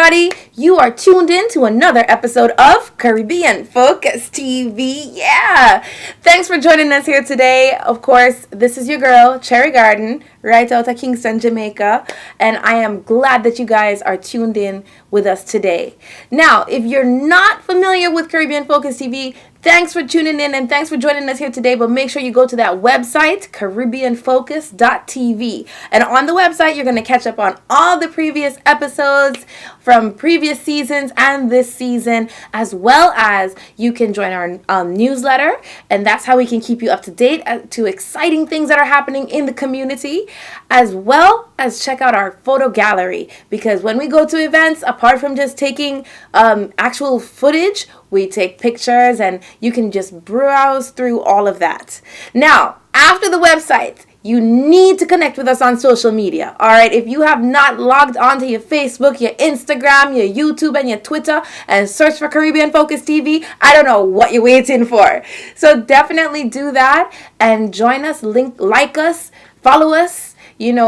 everybody. You are tuned in to another episode of Caribbean Focus TV. Yeah. Thanks for joining us here today. Of course, this is your girl, Cherry Garden, right out of Kingston, Jamaica. And I am glad that you guys are tuned in with us today. Now, if you're not familiar with Caribbean Focus TV, thanks for tuning in and thanks for joining us here today. But make sure you go to that website, CaribbeanFocus.tv. And on the website, you're going to catch up on all the previous episodes from previous seasons and this season, as well as you can join our newsletter. And that's how we can keep you up to date to exciting things that are happening in the community, as well as check out our photo gallery. Because when we go to events, apart from just taking actual footage, we take pictures and you can just browse through all of that. Now, after the website, you need to connect with us on social media. All right. If you have not logged onto your Facebook, your Instagram, your YouTube, and your Twitter and search for Caribbean Focus TV, I don't know what you're waiting for. So definitely do that and join us, like us, follow us,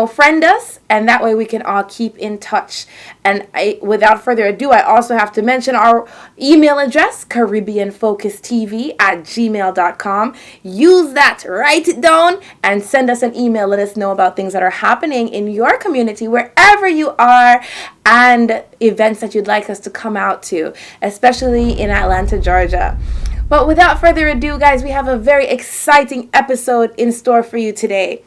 friend us, and that way we can all keep in touch. And without further ado, I also have to mention our email address, CaribbeanFocusTV@gmail.com. Use that, write it down, and send us an email. Let us know about things that are happening in your community, wherever you are, and events that you'd like us to come out to, especially in Atlanta, Georgia. But without further ado, guys, we have a very exciting episode in store for you today.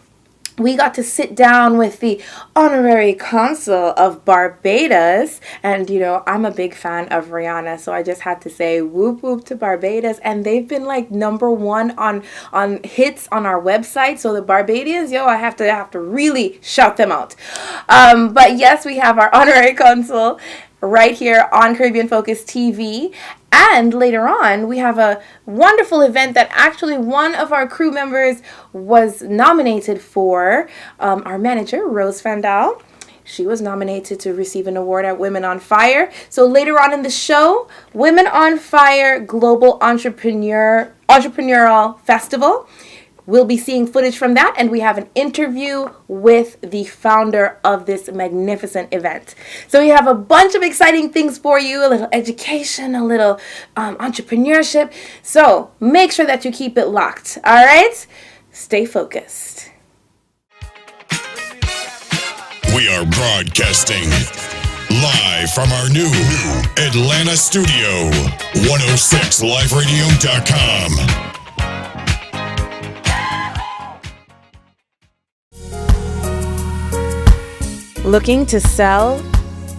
We got to sit down with the Honorary Consul of Barbados. And, I'm a big fan of Rihanna, so I just had to say whoop whoop to Barbados. And they've been like number one on hits on our website. So the Barbadians, I have to really shout them out. But yes, we have our Honorary Consul right here on Caribbean Focus TV. And later on, we have a wonderful event that actually one of our crew members was nominated for. Our manager, Rose Vandal. She was nominated to receive an award at Women on Fire. So later on in the show, Women on Fire Global Entrepreneurial Festival. We'll be seeing footage from that, and we have an interview with the founder of this magnificent event. So we have a bunch of exciting things for you, a little education, a little entrepreneurship. So make sure that you keep it locked, all right? Stay focused. We are broadcasting live from our new Atlanta studio, 106liveradio.com. Looking to sell,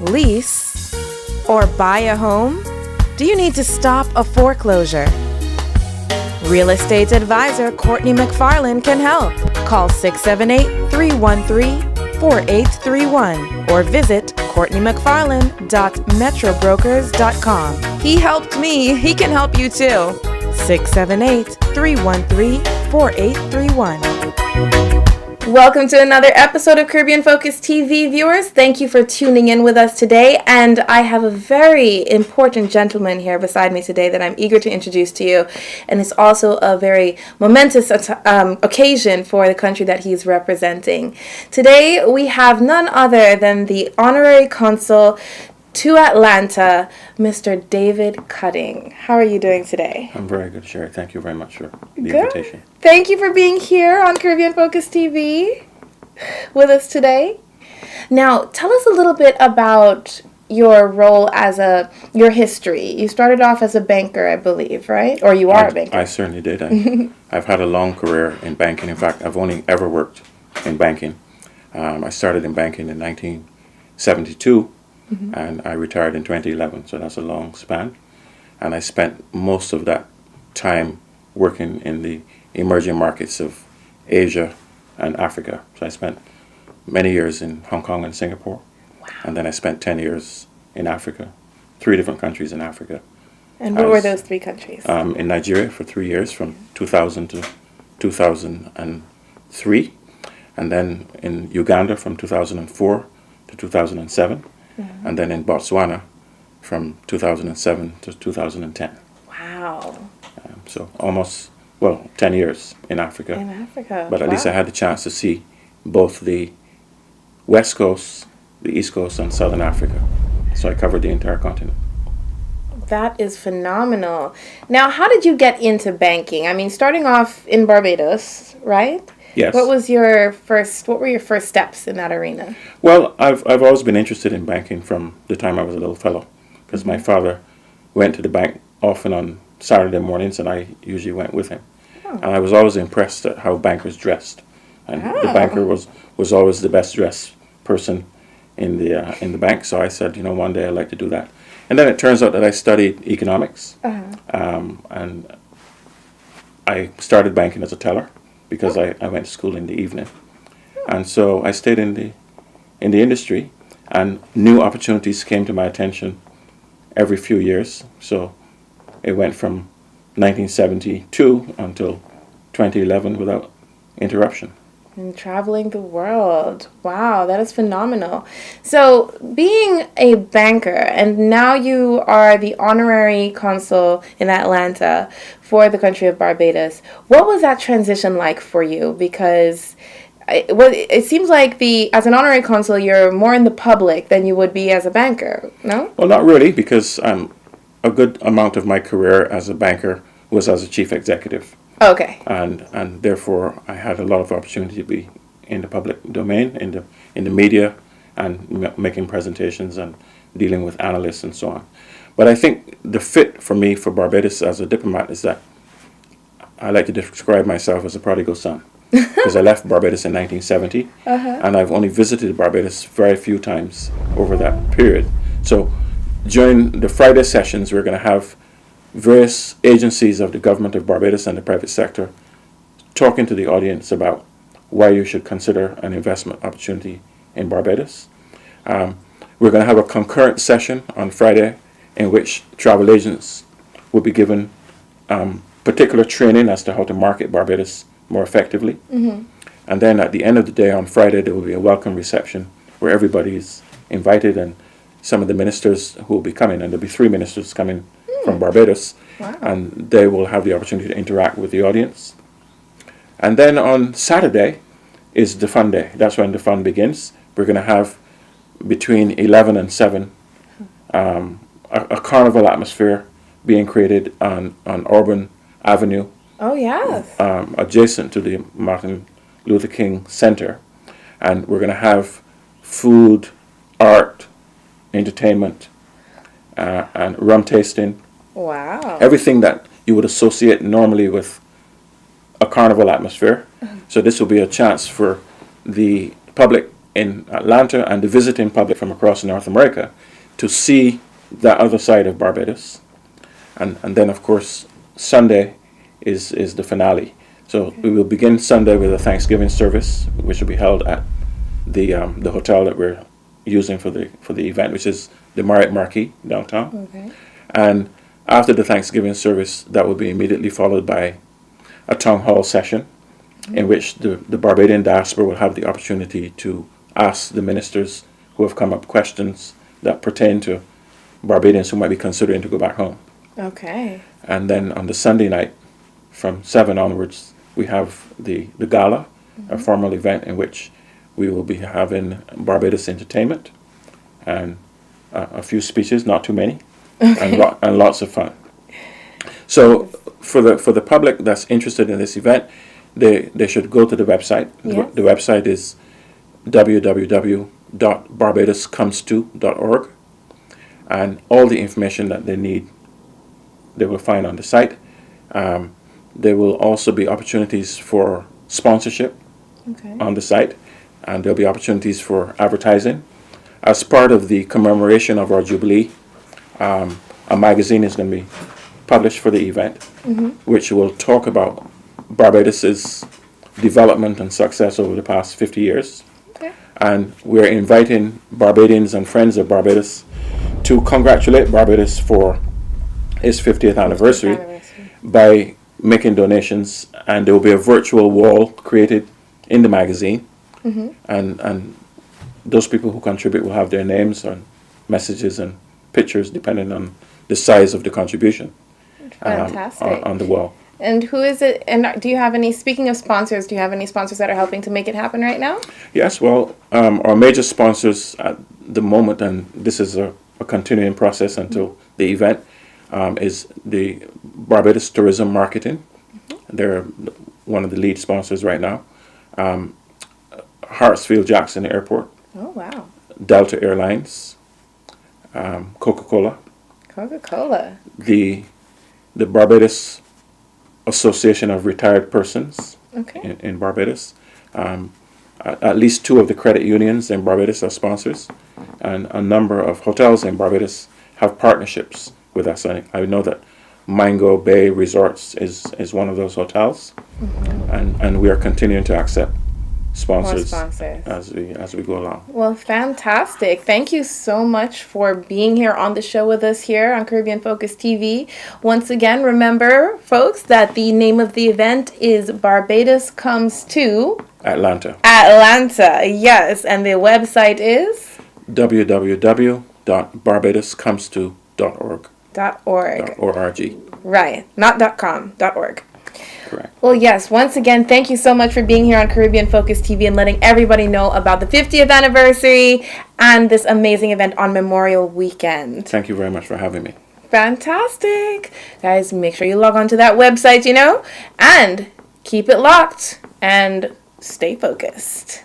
lease, or buy a home? Do you need to stop a foreclosure? Real estate advisor Courtney McFarland can help. Call 678-313-4831 or visit CourtneyMcFarland.metrobrokers.com. He helped me. He can help you too. 678-313-4831. Welcome to another episode of Caribbean Focus TV, viewers. Thank you for tuning in with us today. And I have a very important gentleman here beside me today that I'm eager to introduce to you. And it's also a very momentous occasion for the country that he's representing. Today, we have none other than the Honorary Consul to Atlanta, Mr. David Cutting. How are you doing today? I'm very good, Sherry. Thank you very much for the invitation. Thank you for being here on Caribbean Focus TV with us today. Now, tell us a little bit about your role your history. You started off as a banker, I believe, right? Or you are a banker. I certainly did. I've had a long career in banking. In fact, I've only ever worked in banking. I started in banking in 1972. And I retired in 2011, so that's a long span. And I spent most of that time working in the emerging markets of Asia and Africa. So I spent many years in Hong Kong and Singapore. Wow. And then I spent 10 years in Africa, 3 different countries in Africa. And what were those 3 countries? In Nigeria for 3 years, from 2000 to 2003. And then in Uganda from 2004 to 2007. And then in Botswana from 2007 to 2010. Wow. So almost, 10 years in Africa. In Africa. But at least I had the chance to see both the West Coast, the East Coast, and Southern Africa. So I covered the entire continent. That is phenomenal. Now, how did you get into banking? I mean, starting off in Barbados, right? Yes. What were your first steps in that arena? Well, I've always been interested in banking from the time I was a little fellow, because my father went to the bank often on Saturday mornings, and I usually went with him. And I was always impressed at how bankers dressed, and the banker was always the best dressed person in the bank. So I said, one day I'd like to do that. And then it turns out that I studied economics, and I started banking as a teller because I went to school in the evening, and so I stayed in the industry, and new opportunities came to my attention every few years. So it went from 1972 until 2011 without interruption. And traveling the world. Wow, that is phenomenal. So, being a banker, and now you are the Honorary Consul in Atlanta for the country of Barbados, what was that transition like for you? Because it seems like as an Honorary Consul, you're more in the public than you would be as a banker, no? Well, not really, because a good amount of my career as a banker was as a chief executive. Okay. And therefore I had a lot of opportunity to be in the public domain, in the media, and making presentations and dealing with analysts and so on. But I think the fit for me for Barbados as a diplomat is that I like to describe myself as a prodigal son, because I left Barbados in 1970, and I've only visited Barbados very few times over that period. So during the Friday sessions, we're going to have various agencies of the government of Barbados and the private sector talking to the audience about why you should consider an investment opportunity in Barbados. We're going to have a concurrent session on Friday in which travel agents will be given particular training as to how to market Barbados more effectively. And then at the end of the day on Friday, there will be a welcome reception where everybody is invited, and some of the ministers who will be coming, and there'll be 3 ministers coming from Barbados, and they will have the opportunity to interact with the audience. And then on Saturday is the fun day. That's when the fun begins. We're going to have between 11 and 7 a carnival atmosphere being created on Auburn Avenue. Oh, yes. Adjacent to the Martin Luther King Center. And we're going to have food, art, entertainment, and rum tasting. Wow. Everything that you would associate normally with a carnival atmosphere. So this will be a chance for the public in Atlanta and the visiting public from across North America to see that other side of Barbados. And then, of course, Sunday is the finale. So we will begin Sunday with a Thanksgiving service, which will be held at the hotel that we're using for the event, which is the Marriott Marquis downtown. Okay. And after the Thanksgiving service, that will be immediately followed by a town hall session in which the Barbadian diaspora will have the opportunity to ask the ministers who have come up questions that pertain to Barbadians who might be considering to go back home. Okay. And then on the Sunday night, from 7 onwards, we have the gala, a formal event in which we will be having Barbados entertainment and a few speeches, not too many, and lots of fun. So for the public that's interested in this event, they should go to the website. Yes. The website is www.barbadoscomes2.org, and all the information that they need they will find on the site. There will also be opportunities for sponsorship on the site, and there'll be opportunities for advertising. As part of the commemoration of our Jubilee, a magazine is going to be published for the event, which will talk about Barbados's development and success over the past 50 years. Okay. And we're inviting Barbadians and friends of Barbados to congratulate Barbados for its 50th anniversary by making donations, and there will be a virtual wall created in the magazine, and those people who contribute will have their names and messages and pictures depending on the size of the contribution. Fantastic. On the wall. And who is it? And do you have any, speaking of sponsors, do you have any sponsors that are helping to make it happen right now? Yes, well, our major sponsors at the moment, and this is a a continuing process until the event, is the Barbados Tourism Marketing. They're one of the lead sponsors right now. Hartsfield Jackson Airport. Oh, wow. Delta Airlines. Coca-Cola. Coca-Cola. The Barbados Association of Retired Persons in Barbados. At least 2 of the credit unions in Barbados are sponsors, and a number of hotels in Barbados have partnerships with us. I know that Mango Bay Resorts is one of those hotels, and we are continuing to accept sponsors as we go along. Well, fantastic. Thank you so much for being here on the show with us here on Caribbean Focus TV. Once again, remember, folks, that the name of the event is Barbados Comes to Atlanta, yes. And the website is www.barbadoscomesto.org. .org. Right. Not .com. .org. Correct. Well, yes, once again, thank you so much for being here on Caribbean Focus TV and letting everybody know about the 50th anniversary and this amazing event on Memorial Weekend. Thank you very much for having me. Fantastic. Guys, make sure you log on to that website, and keep it locked and stay focused.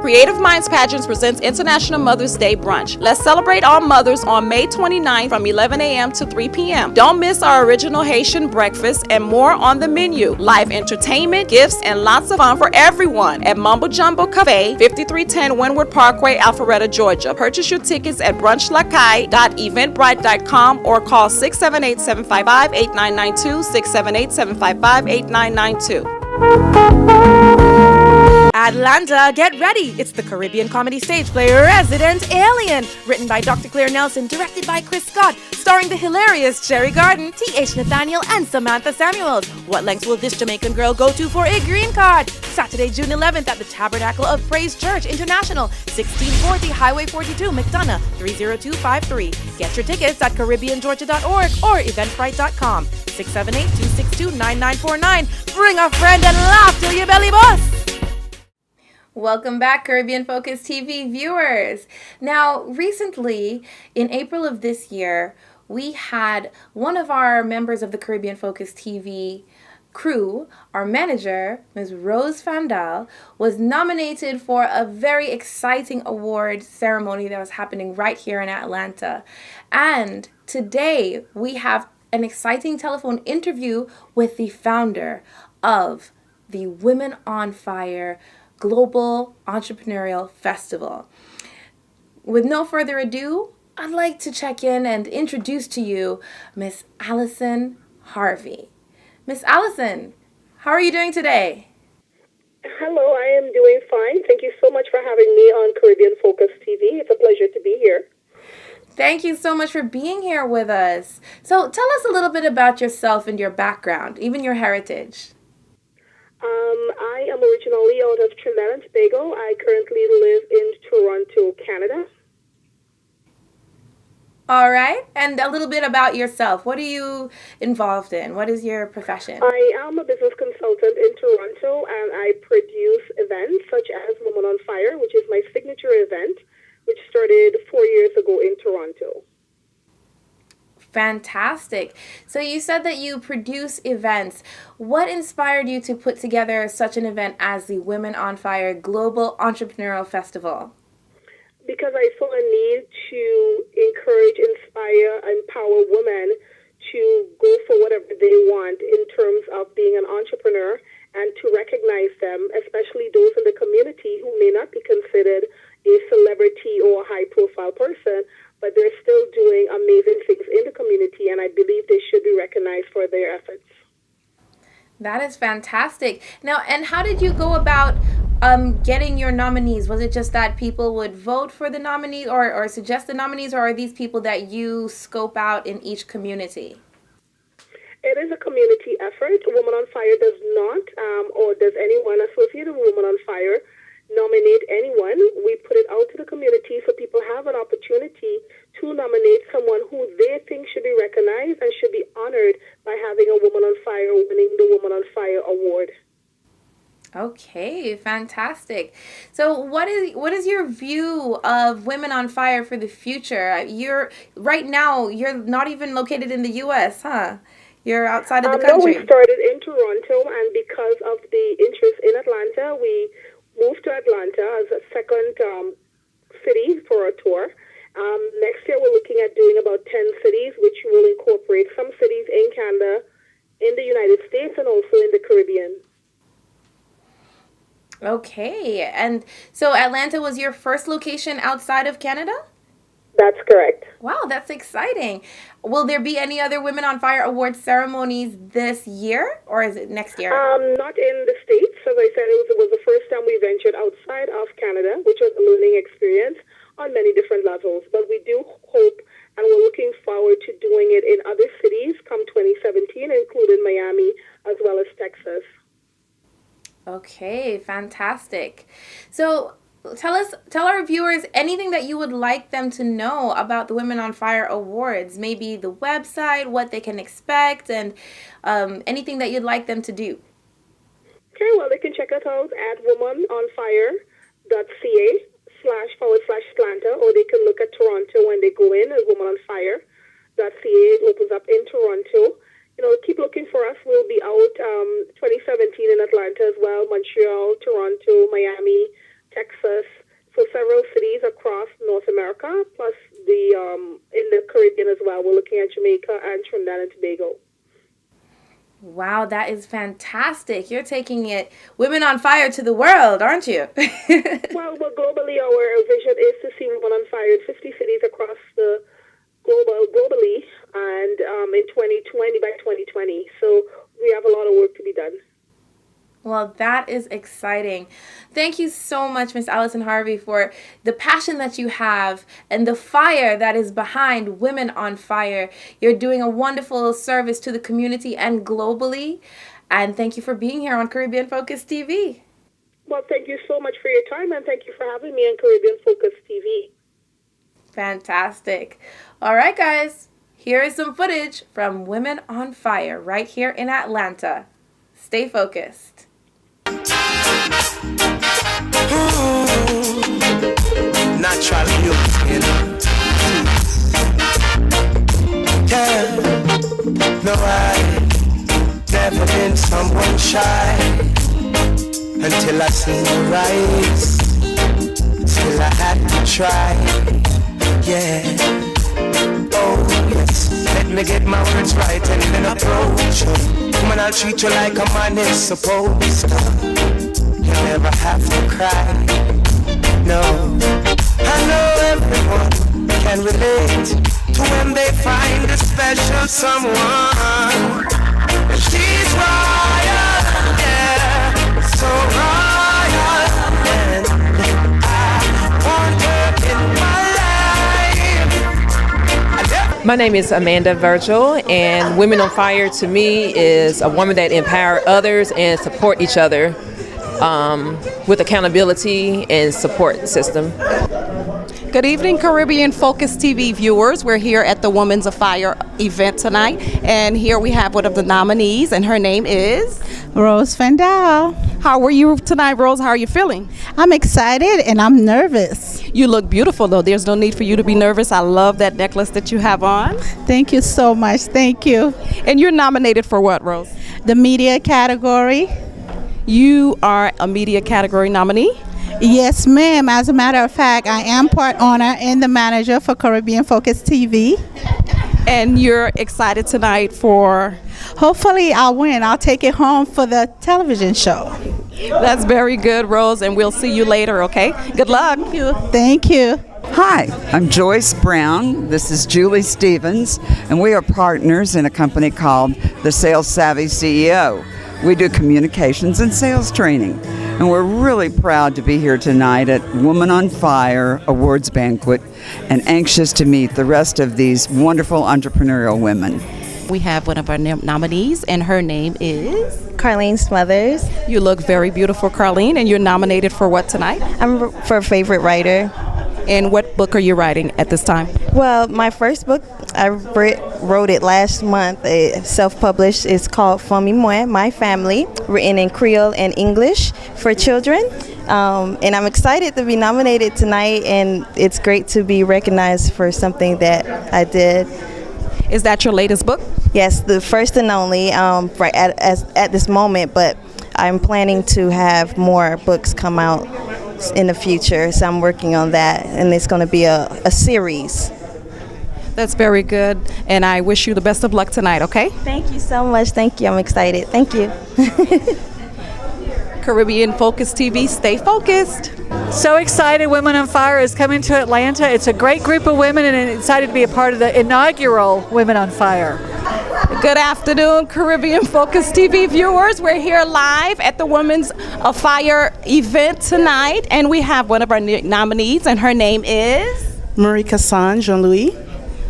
Creative Minds Pageants presents International Mother's Day Brunch. Let's celebrate all mothers on May 29th from 11 a.m. to 3 p.m. Don't miss our original Haitian breakfast and more on the menu. Live entertainment, gifts, and lots of fun for everyone at Mumbo Jumbo Cafe, 5310 Windward Parkway, Alpharetta, Georgia. Purchase your tickets at brunchlakai.eventbrite.com or call 678-755-8992, 678-755-8992. Atlanta, get ready! It's the Caribbean comedy stage play Resident Alien, written by Dr. Claire Nelson, directed by Chris Scott, starring the hilarious Cherry Garden, T.H. Nathaniel, and Samantha Samuels. What lengths will this Jamaican girl go to for a green card? Saturday, June 11th at the Tabernacle of Praise Church International, 1640 Highway 42, McDonough, 30253. Get your tickets at CaribbeanGeorgia.org or Eventbrite.com, 678-262-9949. Bring a friend and laugh till your belly busts! Welcome back, Caribbean Focus TV viewers. Now, recently, in April of this year, we had one of our members of the Caribbean Focus TV crew, our manager, Ms. Rose Fandal, was nominated for a very exciting award ceremony that was happening right here in Atlanta. And today, we have an exciting telephone interview with the founder of the Women on Fire Global Entrepreneurial Festival. With no further ado, I'd like to check in and introduce to you Miss Allison Harvey. Miss Allison, how are you doing today? Hello, I am doing fine. Thank you so much for having me on Caribbean Focus TV. It's a pleasure to be here. Thank you so much for being here with us. So tell us a little bit about yourself and your background, even your heritage. I am originally out of Trinidad and Tobago. I currently live in Toronto, Canada. All right. And a little bit about yourself. What are you involved in? What is your profession? I am a business consultant in Toronto, and I produce events such as Women on Fire, which is my signature event, which started 4 years ago in Toronto. Fantastic. So you said that you produce events. What inspired you to put together such an event as the Women on Fire Global Entrepreneurial Festival? Because I saw a need to encourage, inspire, empower women to go for whatever they want in terms of being an entrepreneur, and to recognize them, especially those in the community who may not be considered a celebrity or a high-profile person, but they're still doing amazing things in the community, and I believe they should be recognized for their efforts. That is fantastic. Now, and how did you go about getting your nominees? Was it just that people would vote for the nominees or suggest the nominees, or are these people that you scope out in each community? It is a community effort. Women on Fire does not, or does anyone associated with Women on Fire, nominate anyone. We put it out to the community so people have an opportunity to nominate someone who they think should be recognized and should be honored by having a Woman on Fire winning the Woman on Fire award. Okay. Okay, fantastic. So what is your view of Women on Fire for the future? You're not even located in the US, huh? You're outside of the No, we country. started in Toronto, and because of the interest in Atlanta, we moved to Atlanta as a second city for a tour. Next year, we're looking at doing about 10 cities, which will incorporate some cities in Canada, in the United States, and also in the Caribbean. Okay, and so Atlanta was your first location outside of Canada? That's correct. Wow, that's exciting. Will there be any other Women on Fire Awards ceremonies this year, or is it next year? Not in the States. As I said, it was the first time we ventured outside of Canada, which was a learning experience on many different levels. But we do hope, and we're looking forward to doing it in other cities come 2017, including Miami, as well as Texas. Okay, fantastic. So tell our viewers anything that you would like them to know about the Women on Fire Awards, maybe the website, what they can expect, and anything that you'd like them to do. Okay, well, they can check us out at womanonfire.ca//Atlanta, or they can look at Toronto when they go in at womanonfire.ca. It opens up in Toronto. Keep looking for us. We'll be out 2017 in Atlanta as well, Montreal, Toronto, Miami, Texas. So several cities across North America, plus in the Caribbean as well. We're looking at Jamaica and Trinidad and Tobago. Wow, that is fantastic. You're taking it Women on Fire to the world, aren't you? Well, globally, our vision is to see Women on Fire in 50 cities across the globally, and in 2020 by 2020. So we have a lot of work to be done. Well, that is exciting. Thank you so much, Miss Allison Harvey, for the passion that you have and the fire that is behind Women on Fire. You're doing a wonderful service to the community and globally. And thank you for being here on Caribbean Focus TV. Well, thank you so much for your time, and thank you for having me on Caribbean Focus TV. Fantastic. All right, guys. Here is some footage from Women on Fire right here in Atlanta. Stay focused. Natural youth, Yeah, no, I never been someone shy until I seen you rise. Still I had to try. Yeah. Oh yes. Let me get my words right and then approach you. Woman, I'll treat you like a man is supposed to. You'll never have to cry. No, I know everyone can relate to when they find a special someone. She's royal, yeah, so royal, and I want her in my life. My name is Amanda Virgil, and Women on Fire to me is a woman that empower others and support each other with accountability and support system. Good evening, Caribbean Focus TV viewers. We're here at the Women's of Fire event tonight, and here we have one of the nominees, and her name is Rose Fandal. How are you tonight, Rose? How are you feeling? I'm excited and I'm nervous. You look beautiful, though. There's no need for you to be nervous. I love that necklace that you have on. Thank you so much. Thank you. And you're nominated for what, Rose? The media category. You are a media category nominee? Yes, ma'am. As a matter of fact, I am part owner and the manager for Caribbean Focus TV. And you're excited tonight for? Hopefully I'll win. I'll take it home for the television show. That's very good, Rose, and we'll see you later, okay? Good luck. Thank you. Thank you. Hi, I'm Joyce Brown. This is Julie Stevens, and we are partners in a company called The Sales Savvy CEO. We do communications and sales training, and we're really proud to be here tonight at Woman on Fire Awards Banquet and anxious to meet the rest of these wonderful entrepreneurial women. We have one of our nominees, and her name is? Carlene Smothers. You look very beautiful, Carlene, and you're nominated for what tonight? I'm for favorite writer. And what book are you writing at this time? Well, my first book, I wrote it last month. It's self-published. It's called Famille Moi, My Family, written in Creole and English for children. And I'm excited to be nominated tonight, and it's great to be recognized for something that I did. Is that your latest book? Yes, the first and only right at this moment, but I'm planning to have more books come out in the future, so I'm working on that, and it's going to be a series. That's very good, and I wish you the best of luck tonight, okay? Thank you so much. Thank you. I'm excited. Thank you. Caribbean Focus TV, stay focused. So excited Women on Fire is coming to Atlanta. It's a great group of women, and I'm excited to be a part of the inaugural Women on Fire. Good afternoon, Caribbean Focus TV viewers. We're here live at the Women's Fire event tonight, and we have one of our nominees, and her name is? Marie Cassan Jean-Louis.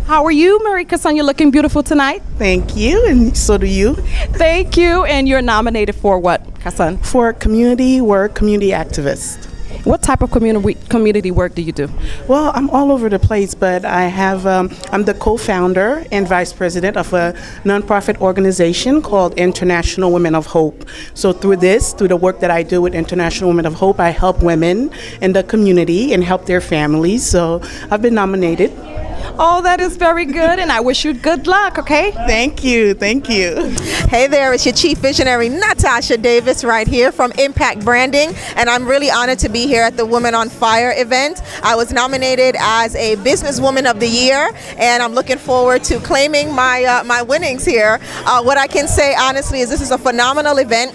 How are you, Marie Cassan? You're looking beautiful tonight. Thank you, and so do you. Thank you, and you're nominated for what, Cassan? For community work, community activist. What type of community work do you do? Well, I'm all over the place, but I have I'm the co-founder and vice president of a nonprofit organization called International Women of Hope. So through the work that I do with International Women of Hope, I help women in the community and help their families. So I've been nominated. Oh, that is very good, and I wish you good luck, okay? Thank you, thank you. Hey there, it's your chief visionary, Natasha Davis, right here from Impact Branding, and I'm really honored to be here at the Women on Fire event. I was nominated as a Businesswoman of the Year, and I'm looking forward to claiming my winnings here. What I can say, honestly, is this is a phenomenal event,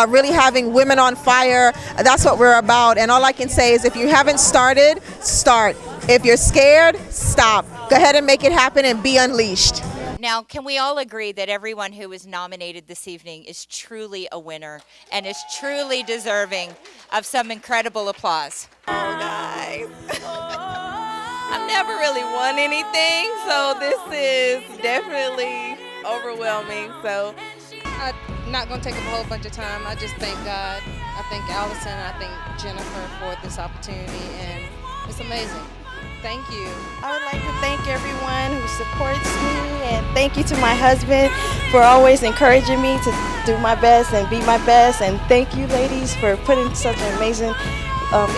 really having Women on Fire. That's what we're about, and all I can say is if you haven't started, start. If you're scared, stop. Go ahead and make it happen and be unleashed. Now, can we all agree that everyone who was nominated this evening is truly a winner and is truly deserving of some incredible applause? Oh, guys. I've never really won anything, so this is definitely overwhelming. So I'm not going to take up a whole bunch of time. I just thank God. I thank Allison. I thank Jennifer for this opportunity, and it's amazing. Thank you. I would like to thank everyone who supports me, and thank you to my husband for always encouraging me to do my best and be my best, and thank you ladies for putting such an amazing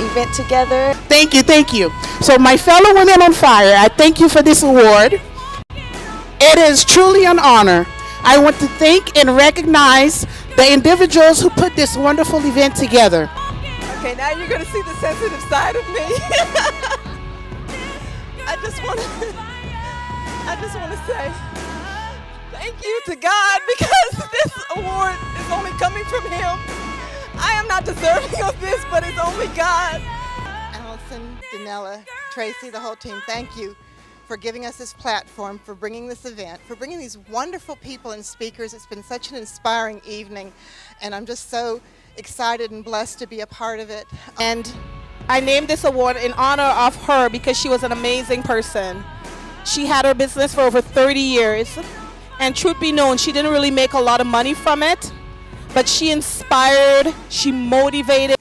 event together. Thank you, thank you. So my fellow Women on Fire, I thank you for this award. It is truly an honor. I want to thank and recognize the individuals who put this wonderful event together. Okay, now you're going to see the sensitive side of me. I just want to say thank you to God, because this award is only coming from Him. I am not deserving of this, but it's only God. Allison, Danella, Tracy, the whole team, thank you for giving us this platform, for bringing this event, for bringing these wonderful people and speakers. It's been such an inspiring evening, and I'm just so excited and blessed to be a part of it. And I named this award in honor of her because she was an amazing person. She had her business for over 30 years, and truth be known, she didn't really make a lot of money from it, but she inspired, she motivated.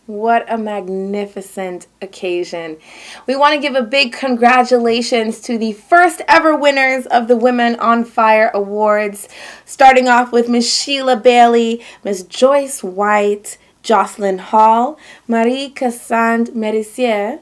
What a magnificent occasion. We want to give a big congratulations to the first ever winners of the Women on Fire Awards, starting off with Miss Sheila Bailey, Miss Joyce White, Jocelyn Hall, Marie Cassandre Mercier,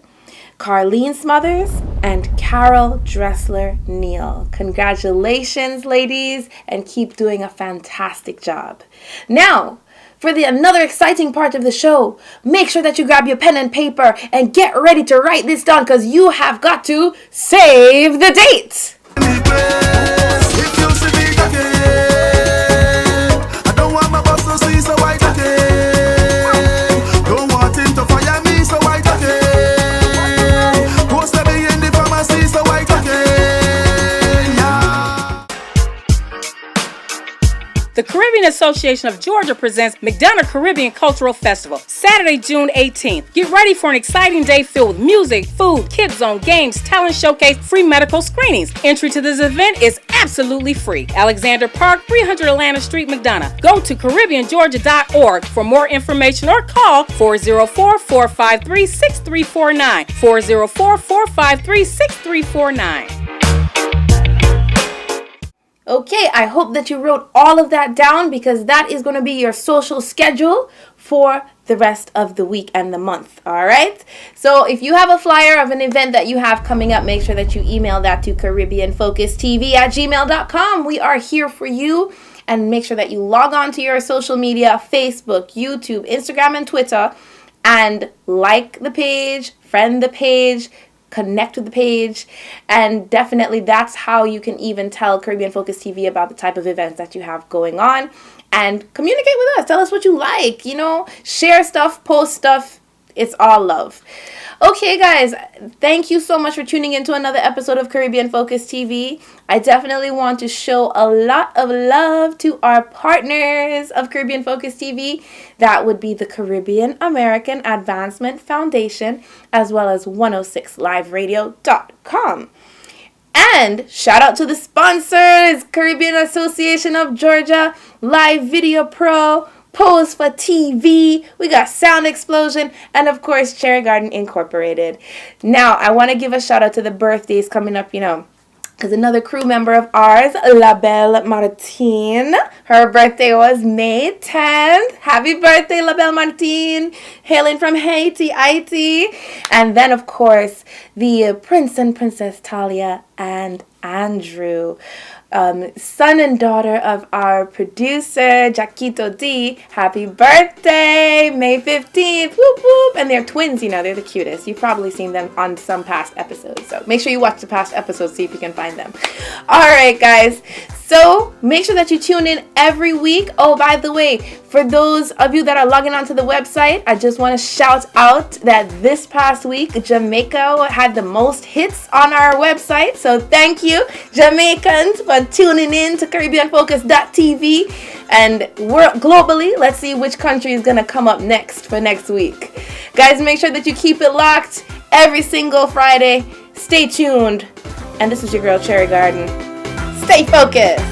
Carlene Smothers, and Carol Dressler-Neal. Congratulations, ladies, and keep doing a fantastic job. Now, for another exciting part of the show, make sure that you grab your pen and paper and get ready to write this down, because you have got to save the date. The Caribbean Association of Georgia presents McDonough Caribbean Cultural Festival, Saturday, June 18th. Get ready for an exciting day filled with music, food, kids zone, games, talent showcase, free medical screenings. Entry to this event is absolutely free. Alexander Park, 300 Atlanta Street, McDonough. Go to CaribbeanGeorgia.org for more information or call 404-453-6349. 404-453-6349. Okay, I hope that you wrote all of that down because that is going to be your social schedule for the rest of the week and the month, all right? So if you have a flyer of an event that you have coming up, make sure that you email that to CaribbeanFocusTV@gmail.com. We are here for you. And make sure that you log on to your social media, Facebook, YouTube, Instagram, and Twitter, and like the page, friend the page, connect with the page, and definitely that's how you can even tell Caribbean Focus TV about the type of events that you have going on, and communicate with us. Tell us what you like, share stuff, post stuff. It's all love. Okay, guys, thank you so much for tuning into another episode of Caribbean Focus TV. I definitely want to show a lot of love to our partners of Caribbean Focus TV. That would be the Caribbean American Advancement Foundation, as well as 106liveradio.com. And shout out to the sponsors, Caribbean Association of Georgia, Live Video Pro, Pose for TV, we got Sound Explosion, and of course Cherry Garden Incorporated. Now I want to give a shout out to the birthdays coming up, because another crew member of ours, La Belle Martine, her birthday was May 10th. Happy birthday, La Belle Martine, hailing from Haiti. And then of course the Prince and Princess Talia and Andrew, son and daughter of our producer, Jaquito D. Happy birthday, May 15th, whoop whoop. And they're twins, they're the cutest. You've probably seen them on some past episodes. So make sure you watch the past episodes, see if you can find them. All right, guys. So make sure that you tune in every week. Oh, by the way, for those of you that are logging onto the website, I just want to shout out that this past week, Jamaica had the most hits on our website. So thank you, Jamaicans, for tuning in to CaribbeanFocus.tv. And globally, let's see which country is going to come up next for next week. Guys, make sure that you keep it locked every single Friday. Stay tuned. And this is your girl, Cherry Garden. Stay focused.